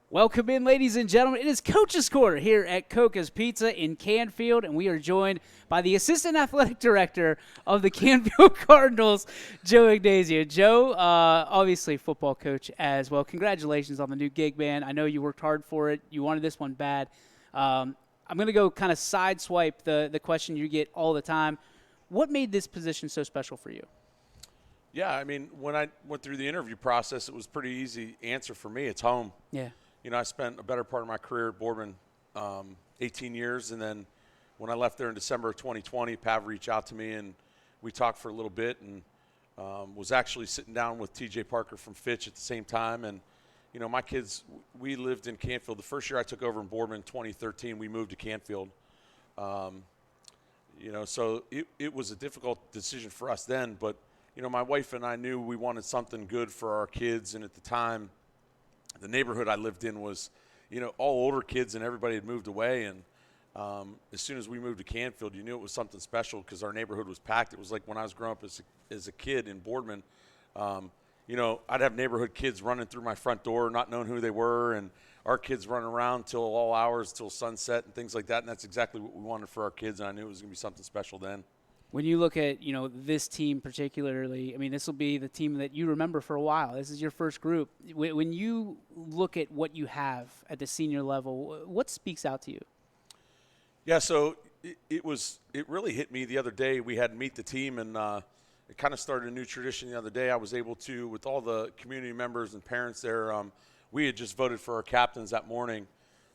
Welcome in, ladies and gentlemen. It is Coach's Corner here at Coca's Pizza in Canfield, and we are joined by the Assistant Athletic Director of the Canfield Cardinals, Joe Ignazio. Joe, obviously football coach as well. Congratulations on the new gig, man. I know you worked hard for it. You wanted this one bad. I'm going to go kind of sideswipe the question you get all the time. What made this position so special for you? Yeah, I mean, when I went through the interview process, it was a pretty easy answer for me. It's home. Yeah. You know, I spent a better part of my career at Boardman, 18 years, and then when I left there in December of 2020, Pav reached out to me, and we talked for a little bit, and was actually sitting down with T.J. Parker from Fitch at the same time. And, you know, my kids, we lived in Canfield. The first year I took over in Boardman in 2013, we moved to Canfield. You know, so it was a difficult decision for us then, but, you know, my wife and I knew we wanted something good for our kids, and at the time, the neighborhood I lived in was, you know, all older kids and everybody had moved away. And as soon as we moved to Canfield, you knew it was something special because our neighborhood was packed. It was like when I was growing up as a kid in Boardman, you know, I'd have neighborhood kids running through my front door, not knowing who they were, and our kids running around till all hours, till sunset and things like that. And that's exactly what we wanted for our kids, and I knew it was going to be something special then. When you look at, you know, this team particularly, I mean, this will be the team that you remember for a while. This is your first group. When you look at what you have at the senior level, what speaks out to you? Yeah, so it really hit me the other day. We had Meet the Team, and it kind of started a new tradition the other day. I was able to, with all the community members and parents there, we had just voted for our captains that morning.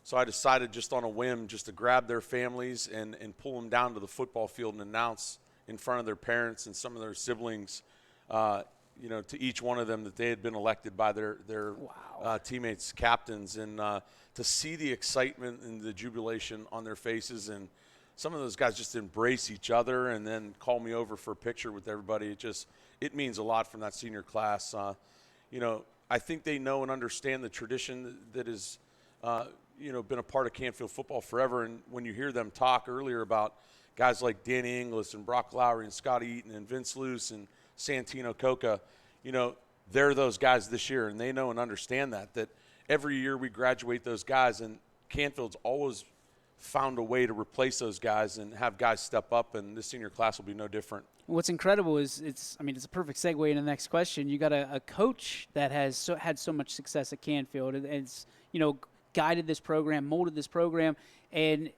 So I decided just on a whim just to grab their families and pull them down to the football field and announce in front of their parents and some of their siblings, you know, to each one of them that they had been elected by their Wow. teammates, captains, and to see the excitement and the jubilation on their faces. And some of those guys just embrace each other and then call me over for a picture with everybody. It means a lot from that senior class. You know, I think they know and understand the tradition that is you know, been a part of Canfield football forever. And when you hear them talk earlier about guys like Danny Inglis and Brock Lowry and Scott Eaton and Vince Luce and Santino Coca, you know, they're those guys this year, and they know and understand that every year we graduate those guys, and Canfield's always found a way to replace those guys and have guys step up, and this senior class will be no different. What's incredible is it's a perfect segue into the next question. You got a coach that has had so much success at Canfield, and it's, you know, guided this program, molded this program, and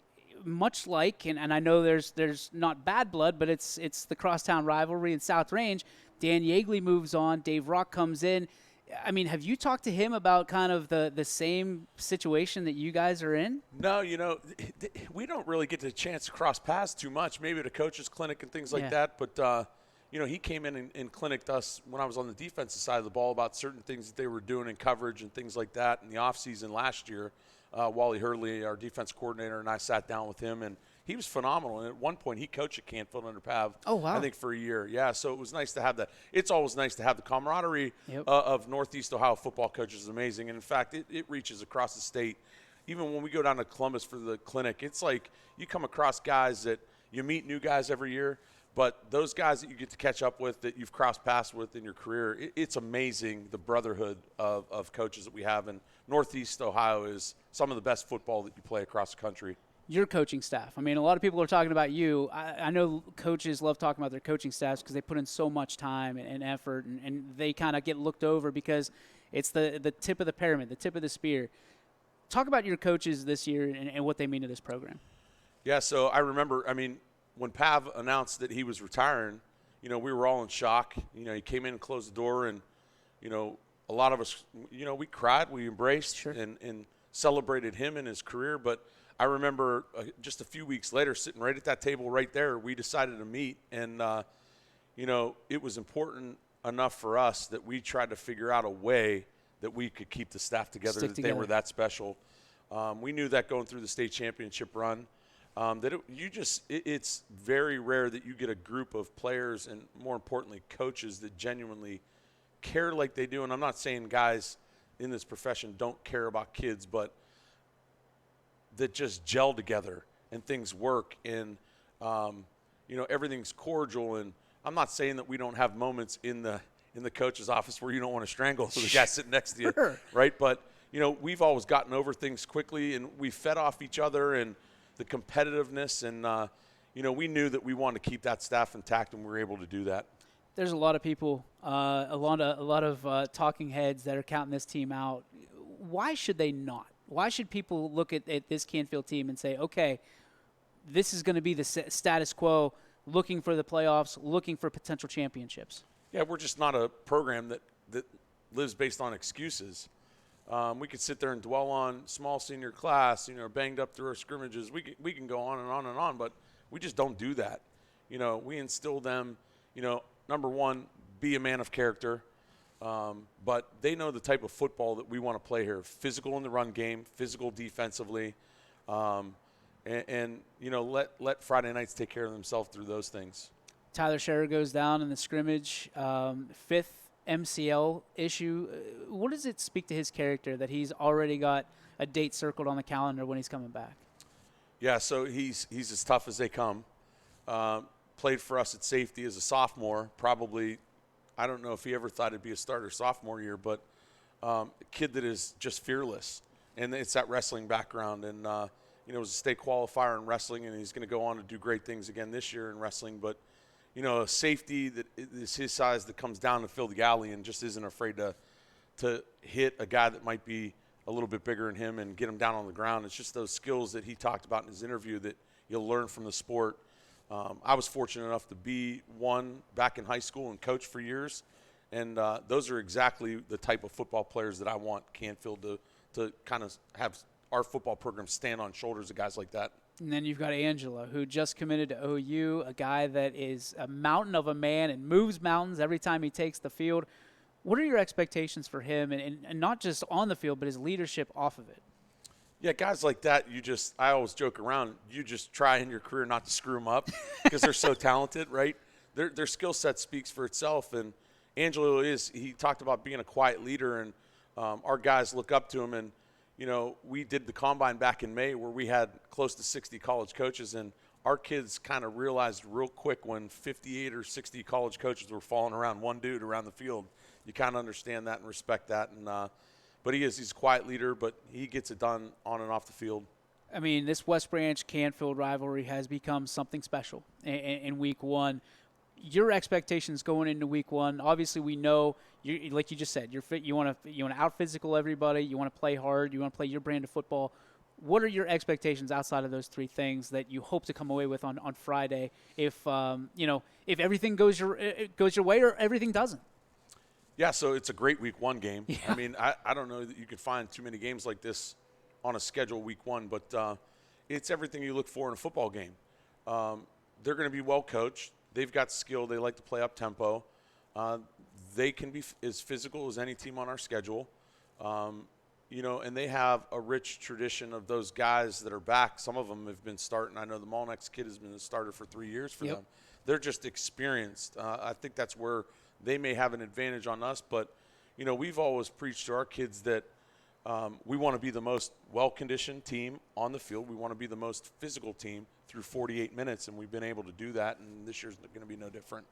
much like, and I know there's not bad blood, but it's the crosstown rivalry in South Range. Dan Yeagley moves on. Dave Rock comes in. I mean, have you talked to him about kind of the same situation that you guys are in? No, you know, we don't really get the chance to cross paths too much, maybe at a coach's clinic and things like that. But, you know, he came in and clinicked us when I was on the defensive side of the ball about certain things that they were doing in coverage and things like that in the offseason last year. Wally Hurley, our defense coordinator, and I sat down with him, and he was phenomenal. And at one point, he coached at Canfield under Pav, oh, wow. I think, for a year. Yeah, so it was nice to have that. It's always nice to have the camaraderie of Northeast Ohio football coaches is amazing. And, in fact, it reaches across the state. Even when we go down to Columbus for the clinic, it's like you come across guys that you meet new guys every year. But those guys that you get to catch up with that you've crossed paths with in your career, it's amazing the brotherhood of coaches that we have. And Northeast Ohio is some of the best football that you play across the country. Your coaching staff. I mean, a lot of people are talking about you. I know coaches love talking about their coaching staffs because they put in so much time and effort, and they kind of get looked over because it's the tip of the pyramid, the tip of the spear. Talk about your coaches this year and what they mean to this program. Yeah, so I remember, I mean, when Pav announced that he was retiring, you know, we were all in shock. You know, he came in and closed the door, and, you know, a lot of us, you know, we cried, we embraced and celebrated him and his career. But I remember just a few weeks later, sitting right at that table right there, we decided to meet. And, you know, it was important enough for us that we tried to figure out a way that we could keep the staff together, Stick that they were that special. We knew that going through the state championship run. It's very rare that you get a group of players and, more importantly, coaches that genuinely care like they do. And I'm not saying guys in this profession don't care about kids, but that just gel together and things work and, you know, everything's cordial. And I'm not saying that we don't have moments in the coach's office where you don't want to strangle the guy sitting next to you, right? But we've always gotten over things quickly, and we fed off each other and the competitiveness, and we knew that we wanted to keep that staff intact, and we were able to do that. There's a lot of people, a lot of talking heads that are counting this team out. Why should they not? Why should people look at this Canfield team and say, okay, this is going to be the status quo, looking for the playoffs, looking for potential championships? Yeah, we're just not a program that lives based on excuses. We could sit there and dwell on small senior class, banged up through our scrimmages. We can go on and on and on, but we just don't do that. We instill them, number one, be a man of character. But they know the type of football that we want to play here. Physical in the run game, physical defensively, and let Friday nights take care of themselves through those things. Tyler Scherer goes down in the scrimmage, fifth MCL issue. What does it speak to his character that he's already got a date circled on the calendar when he's coming back? Yeah, so he's as tough as they come. Played for us at safety as a sophomore. Probably, I don't know if he ever thought he'd be a starter sophomore year, but a kid that is just fearless. And it's that wrestling background. And, was a state qualifier in wrestling, and he's going to go on to do great things again this year in wrestling. But, a safety that is his size that comes down to fill the alley and just isn't afraid to hit a guy that might be a little bit bigger than him and get him down on the ground. It's just those skills that he talked about in his interview that you'll learn from the sport. I was fortunate enough to be one back in high school and coach for years, and those are exactly the type of football players that I want Canfield to kind of have our football program stand on shoulders of guys like that. And then you've got Angelo, who just committed to OU, a guy that is a mountain of a man and moves mountains every time he takes the field. What are your expectations for him, and not just on the field, but his leadership off of it? Yeah, guys like that, I always joke around, you just try in your career not to screw them up because they're so talented, right? Their skill set speaks for itself, and Angelo he talked about being a quiet leader, and our guys look up to him. And, we did the combine back in May where we had close to 60 college coaches, and our kids kind of realized real quick when 58 or 60 college coaches were falling around one dude around the field. You kind of understand that and respect that, and but he's a quiet leader, but he gets it done on and off the field. I mean, this West Branch-Canfield rivalry has become something special in week one. Your expectations going into week one, obviously we know, like you just said, you're fit. You want to out-physical everybody. You want to play hard. You want to play your brand of football. What are your expectations outside of those three things that you hope to come away with on Friday if everything goes your way or everything doesn't? Yeah, so it's a great week one game. Yeah. I mean, I don't know that you could find too many games like this on a schedule week one, but it's everything you look for in a football game. They're going to be well coached. They've got skill. They like to play up tempo. They can be as physical as any team on our schedule. And they have a rich tradition of those guys that are back. Some of them have been starting. I know the Molnex kid has been a starter for 3 years for them. They're just experienced. I think that's where they may have an advantage on us, but, we've always preached to our kids that we want to be the most well-conditioned team on the field. We want to be the most physical team through 48 minutes, and we've been able to do that, and this year's going to be no different.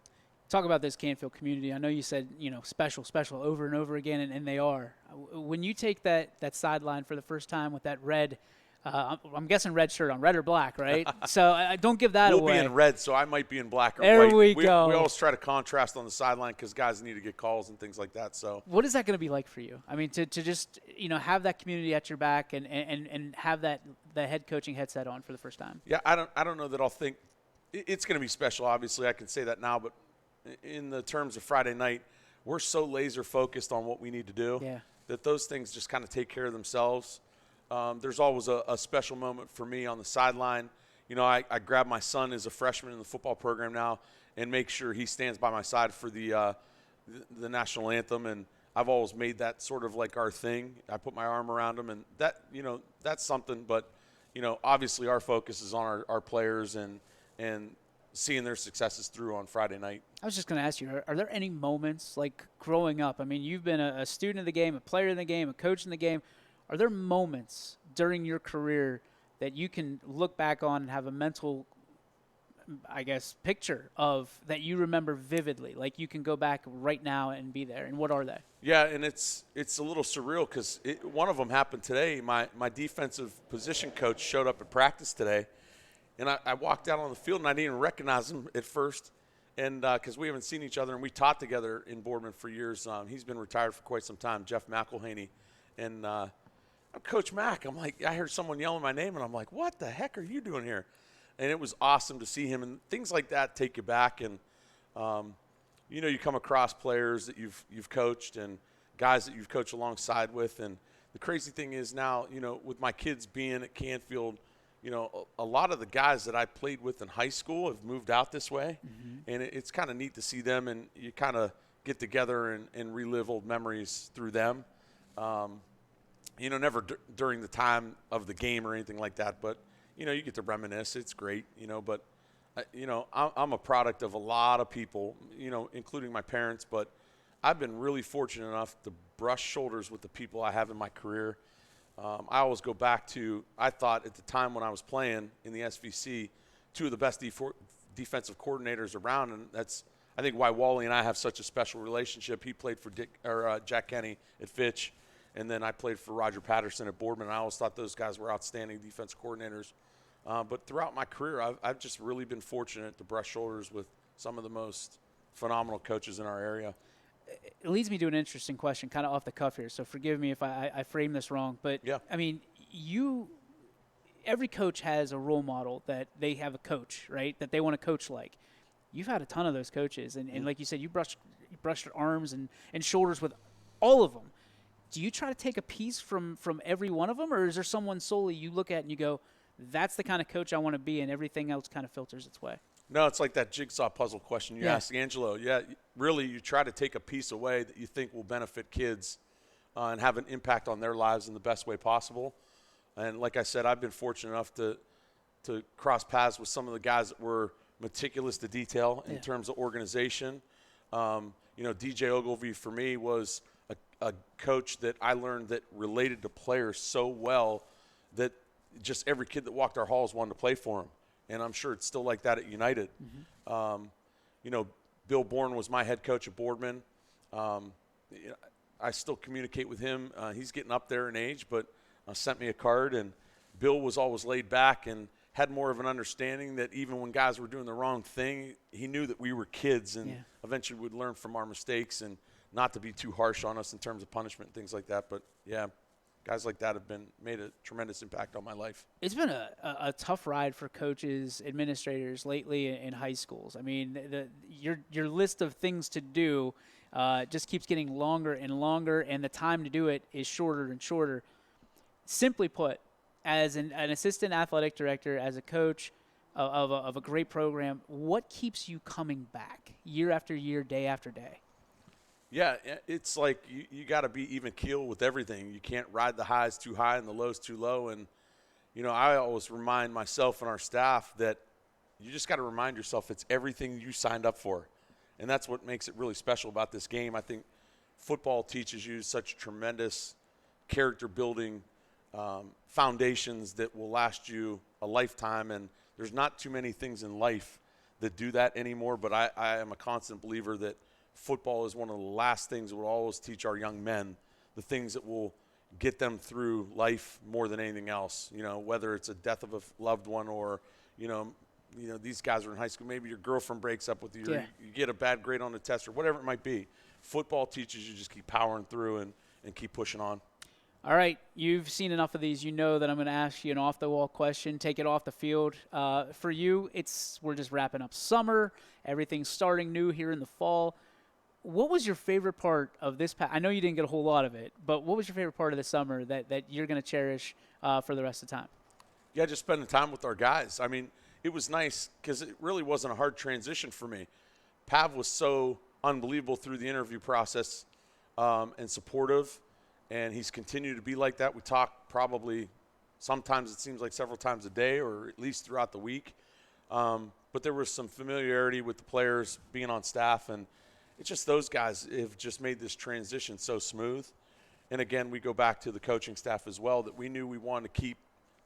Talk about this Canfield community. I know you said, special over and over again, and they are. When you take that sideline for the first time with that red, I'm guessing red shirt on, red or black, right? So don't give that away. We'll be in red, so I might be in black or there white. We go. We always try to contrast on the sideline because guys need to get calls and things like that. So what is that going to be like for you? I mean, to just have that community at your back and have the head coaching headset on for the first time. Yeah, I don't know that I'll think it's going to be special. Obviously, I can say that now, but in the terms of Friday night, we're so laser focused on what we need to do that those things just kind of take care of themselves. There's always a special moment for me on the sideline. I grab my son as a freshman in the football program now and make sure he stands by my side for the national anthem. And I've always made that sort of like our thing. I put my arm around him, and that, that's something. But, obviously our focus is on our players and seeing their successes through on Friday night. I was just going to ask you, are there any moments like growing up? I mean, you've been a student of the game, a player in the game, a coach in the game. Are there moments during your career that you can look back on and have a mental I guess, picture of that you remember vividly? Like you can go back right now and be there. And what are they? Yeah, and it's a little surreal because one of them happened today. My defensive position coach showed up at practice today, and I walked out on the field and I didn't even recognize him at first, and because we haven't seen each other and we taught together in Boardman for years. He's been retired for quite some time, Jeff McElhaney, and I'm Coach Mack. I'm like, I heard someone yelling my name, and I'm like, what the heck are you doing here? And it was awesome to see him, and things like that take you back. And you come across players that you've coached and guys that you've coached alongside with. And the crazy thing is now, with my kids being at Canfield, a lot of the guys that I played with in high school have moved out this way, and it's kind of neat to see them, and you kind of get together and relive old memories through them. Never during the time of the game or anything like that, but you get to reminisce. It's great, but, I'm a product of a lot of people, including my parents, but I've been really fortunate enough to brush shoulders with the people I have in my career. I always go back to, I thought at the time when I was playing in the SVC, two of the best defensive coordinators around, and that's, I think, why Wally and I have such a special relationship. He played for Jack Kenny at Fitch, and then I played for Roger Patterson at Boardman. I always thought those guys were outstanding defensive coordinators. But throughout my career, I've just really been fortunate to brush shoulders with some of the most phenomenal coaches in our area. It leads me to an interesting question, kind of off the cuff here, so forgive me if I frame this wrong. But, yeah. I mean, every coach has a role model that they have a coach, right, that they want to coach like. You've had a ton of those coaches, and like you said, you brushed arms and shoulders with all of them. Do you try to take a piece from every one of them, or is there someone solely you look at and you go, that's the kind of coach I want to be, and everything else kind of filters its way? No, it's like that jigsaw puzzle question you asked Angelo. Yeah, really, you try to take a piece away that you think will benefit kids and have an impact on their lives in the best way possible. And like I said, I've been fortunate enough to cross paths with some of the guys that were meticulous to detail in terms of organization. DJ Ogilvy for me was a coach that I learned that related to players so well that just every kid that walked our halls wanted to play for him. And I'm sure it's still like that at United. Bill Bourne was my head coach at Boardman. I still communicate with him. He's getting up there in age, but sent me a card. And Bill was always laid back and had more of an understanding that even when guys were doing the wrong thing, he knew that we were kids and eventually would learn from our mistakes and not to be too harsh on us in terms of punishment and things like that. But, yeah, guys like that have made a tremendous impact on my life. It's been a tough ride for coaches, administrators lately in high schools. I mean, your list of things to do just keeps getting longer and longer, and the time to do it is shorter and shorter. Simply put, as an assistant athletic director, as a coach of a great program, what keeps you coming back year after year, day after day? Yeah, it's like you got to be even keel with everything. You can't ride the highs too high and the lows too low. And, I always remind myself and our staff that you just got to remind yourself it's everything you signed up for. And that's what makes it really special about this game. I think football teaches you such tremendous character-building foundations that will last you a lifetime. And there's not too many things in life that do that anymore. But I am a constant believer that football is one of the last things that will always teach our young men the things that will get them through life more than anything else. Whether it's a death of a loved one or, these guys are in high school. Maybe your girlfriend breaks up with you, or you get a bad grade on the test, or whatever it might be. Football teaches you just keep powering through and keep pushing on. All right, you've seen enough of these. You know that I'm going to ask you an off-the-wall question. Take it off the field. For you, we're just wrapping up summer. Everything's starting new here in the fall. What was your favorite part of this? I know you didn't get a whole lot of it, but what was your favorite part of the summer that you're going to cherish for the rest of the time? Yeah, just spending time with our guys. I mean, it was nice because it really wasn't a hard transition for me. Pav was so unbelievable through the interview process and supportive, and he's continued to be like that. We talk probably sometimes it seems like several times a day or at least throughout the week. But there was some familiarity with the players being on staff, and it's just those guys have just made this transition so smooth. And, again, we go back to the coaching staff as well, that we knew we wanted to keep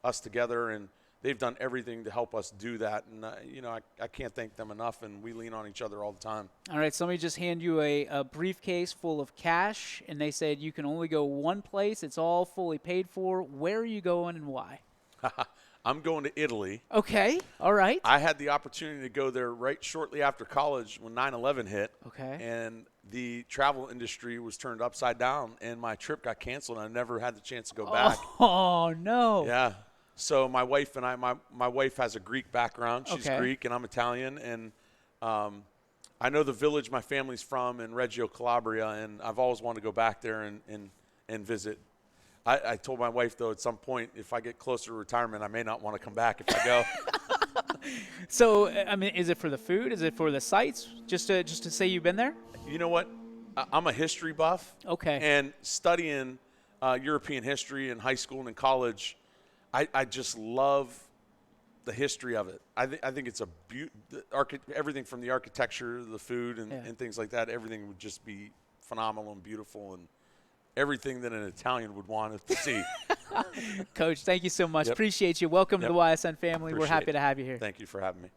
us together and they've done everything to help us do that. And, I can't thank them enough, and we lean on each other all the time. All right, somebody just hand you a briefcase full of cash, and they said you can only go one place. It's all fully paid for. Where are you going and why? I'm going to Italy. Okay, all right. I had the opportunity to go there right shortly after college when 9/11 hit. Okay. And the travel industry was turned upside down, and my trip got canceled, and I never had the chance to go back. Oh, no. Yeah. So my wife and my wife has a Greek background. She's Okay. Greek, and I'm Italian. And I know the village my family's from in Reggio Calabria, and I've always wanted to go back there and visit. I told my wife, though, at some point, if I get closer to retirement, I may not want to come back if I go. So, I mean, is it for the food? Is it for the sights? Just to say you've been there? You know what? I'm a history buff. Okay. And studying European history in high school and in college, I just love the history of it. I think it's everything from the architecture, the food, and things like that. Everything would just be phenomenal and beautiful, and everything that an Italian would want to see. Coach, thank you so much. Yep. Appreciate you. Welcome to Yep. the YSN family. We're Appreciate happy it. to have you here. Thank you for having me.